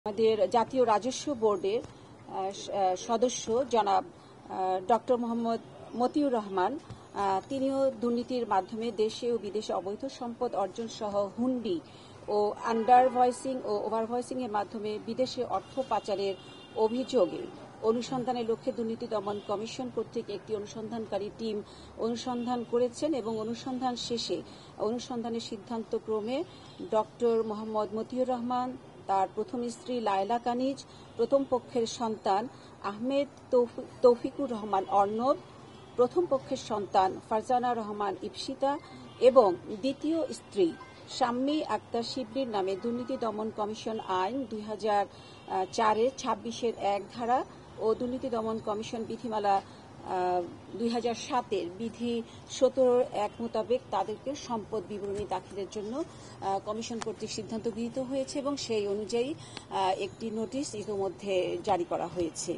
আমাদের জাতীয় রাজস্ব বোর্ডের সদস্য জনাব ডক্টর মোহাম্মদ মতিউর রহমান তিনিও দুর্নীতির মাধ্যমে দেশে ও বিদেশে অবৈধ সম্পদ অর্জন সহ হুন্ডি ও আন্ডার ভয়েসিং ও ওভার ভয়েসিং এর মাধ্যমে বিদেশে অর্থ পাচারের অভিযোগে অনুসন্ধানের লক্ষ্যে দুর্নীতি দমন কমিশন কর্তৃক একটি অনুসন্ধানকারী টিম অনুসন্ধান করেছেন এবং অনুসন্ধান শেষে অনুসন্ধানের সিদ্ধান্ত ক্রমে ডক্টর মোহাম্মদ মতিউর রহমান, তার প্রথম স্ত্রী লায়লা কানিজ, প্রথম পক্ষের সন্তান আহমেদ তৌফিকুর রহমান অর্ণব, প্রথম পক্ষের সন্তান ফারজানা রহমান ইপসিতা এবং দ্বিতীয় স্ত্রী শাম্মী আক্তার শিবলির নামে দুর্নীতি দমন কমিশন আইন 2004-এর 26-এর 1 ধারা ও দুর্নীতি দমন কমিশন বিধিমালা 2007-এর বিধি 17-1 মোতাবেক তাদেরকে সম্পদ বিবরণী দাখিলের জন্য কমিশন কর্তৃক সিদ্ধান্ত গৃহীত হয়েছে এবং সেই অনুযায়ী একটি নোটিশ ইতিমধ্যে জারি করা হয়েছে।